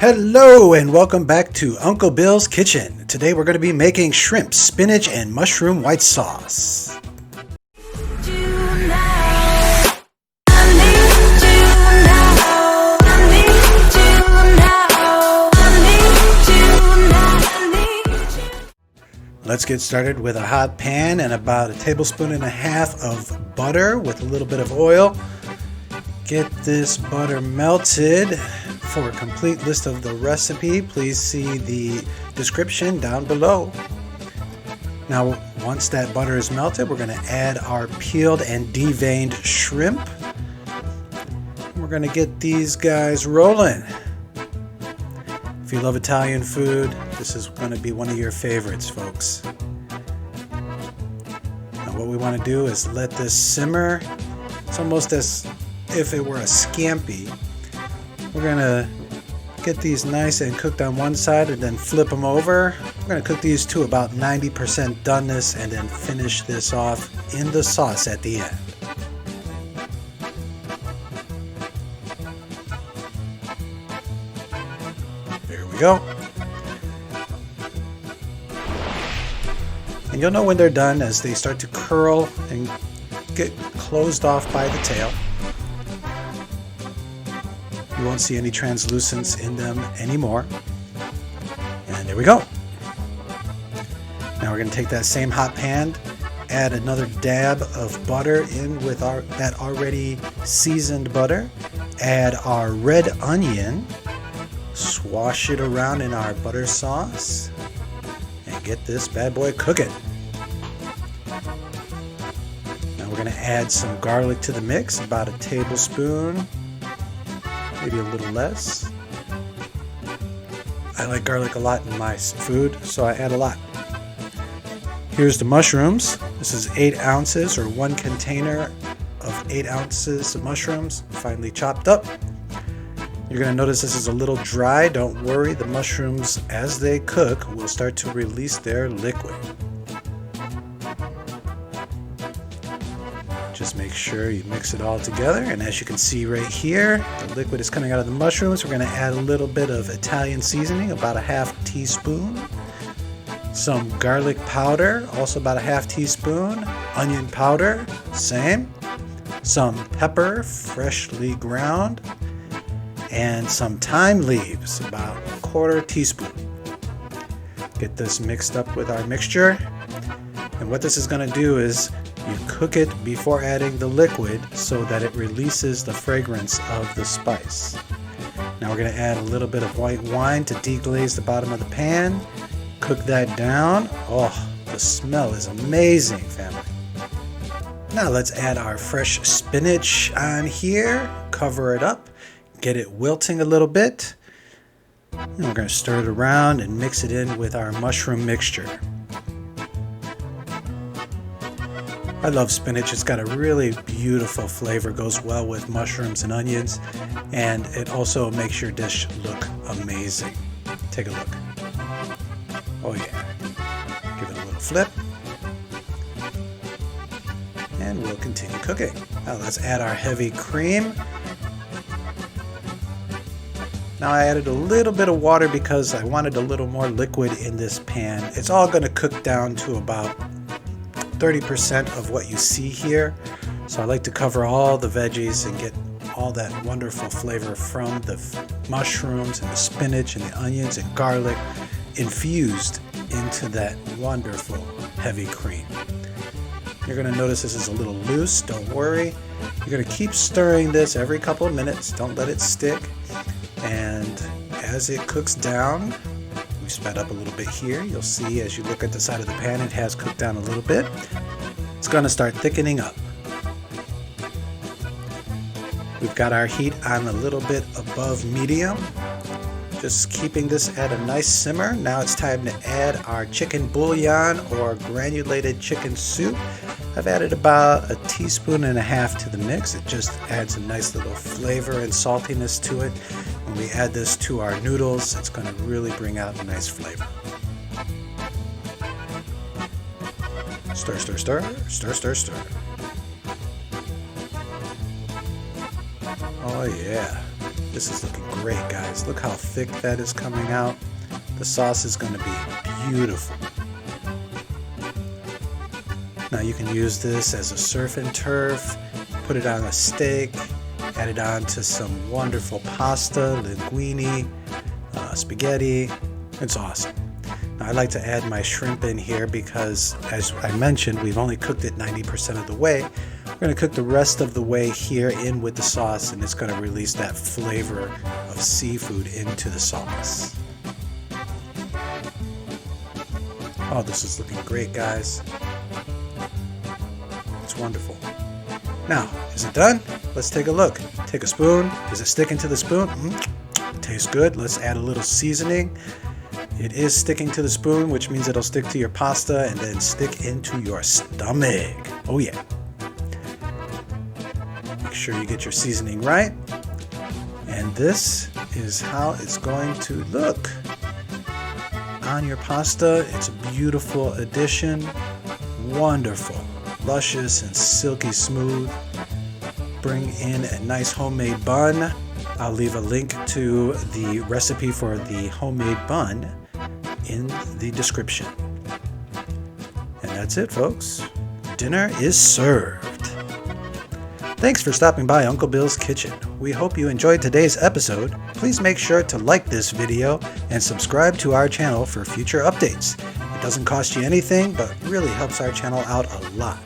Hello and welcome back to Uncle Bill's Kitchen. Today we're going to be making shrimp, spinach, and mushroom white sauce. Let's get started with a hot pan and about 1.5 tablespoons of butter with a little bit of oil. Get this butter melted. For a complete list of the recipe, please see the description down below. Now, once that butter is melted, we're going to add our peeled and deveined shrimp. We're going to get these guys rolling. If you love Italian food, this is going to be one of your favorites, folks. Now, what we want to do is let this simmer. It's almost as if it were a scampi. We're going to get these nice and cooked on one side and then flip them over. We're going to cook these to about 90% doneness and then finish this off in the sauce at the end. There we go. And you'll know when they're done as they start to curl and get closed off by the tail. You won't see any translucence in them anymore. And there we go. Now we're going to take that same hot pan, add another dab of butter in with that already seasoned butter, add our red onion, swash it around in our butter sauce, and get this bad boy cooking. Now we're going to add some garlic to the mix, about 1 tablespoon. Maybe a little less. I like garlic a lot in my food, so I add a lot. Here's the mushrooms. This is 8 ounces or 1 container of 8 ounces of mushrooms, finely chopped up. You're going to notice this is a little dry. Don't worry, the mushrooms, as they cook, will start to release their liquid. Just make sure you mix it all together, and as you can see right here, the liquid is coming out of the mushrooms. We're going to add a little bit of Italian seasoning, about 1/2 teaspoon, some garlic powder, also about 1/2 teaspoon, onion powder, same, some pepper, freshly ground, and some thyme leaves, about 1/4 teaspoon. Get this mixed up with our mixture, and what this is going to do is you cook it before adding the liquid so that it releases the fragrance of the spice. Now we're going to add a little bit of white wine to deglaze the bottom of the pan. Cook that down. Oh, the smell is amazing, family. Now let's add our fresh spinach on here. Cover it up. Get it wilting a little bit. And we're going to stir it around and mix it in with our mushroom mixture. I love spinach. It's got a really beautiful flavor, goes well with mushrooms and onions, and it also makes your dish look amazing. Take a look. Oh yeah. Give it a little flip. And we'll continue cooking. Now let's add our heavy cream. Now I added a little bit of water because I wanted a little more liquid in this pan. It's all going to cook down to about 30% of what you see here. So I like to cover all the veggies and get all that wonderful flavor from the mushrooms and the spinach and the onions and garlic infused into that wonderful heavy cream. You're going to notice this is a little loose. Don't worry. You're going to keep stirring this every couple of minutes. Don't let it stick. And as it cooks down, we sped up a little bit here. You'll see as you look at the side of the pan, it has cooked down a little bit. It's going to start thickening up. We've got our heat on a little bit above medium. Just keeping this at a nice simmer. Now it's time to add our chicken bouillon or granulated chicken soup. I've added about 1.5 teaspoons to the mix. It just adds a nice little flavor and saltiness to it. When we add this to our noodles, it's going to really bring out a nice flavor. Stir, stir, stir, stir, stir, stir. Oh yeah. This is looking great, guys. Look how thick that is coming out. The sauce is going to be beautiful. Now you can use this as a surf and turf, put it on a steak, add it on to some wonderful pasta, linguine, spaghetti. It's awesome. Now I like to add my shrimp in here because, as I mentioned, we've only cooked it 90% of the way. We're going to cook the rest of the way here in with the sauce, and it's going to release that flavor of seafood into the sauce. Oh, this is looking great, guys. It's wonderful. Now, is it done? Let's take a look. Take a spoon. Is it sticking to the spoon? Tastes good. Let's add a little seasoning. It is sticking to the spoon, which means it'll stick to your pasta and then stick into your stomach. Oh yeah. Make sure you get your seasoning right. And this is how it's going to look on your pasta. It's a beautiful addition. Wonderful. Luscious and silky smooth. Bring in a nice homemade bun. I'll leave a link to the recipe for the homemade bun in the description. And that's it, folks. Dinner is served. Thanks for stopping by Uncle Bill's Kitchen. We hope you enjoyed today's episode. Please make sure to like this video and subscribe to our channel for future updates. It doesn't cost you anything, but really helps our channel out a lot.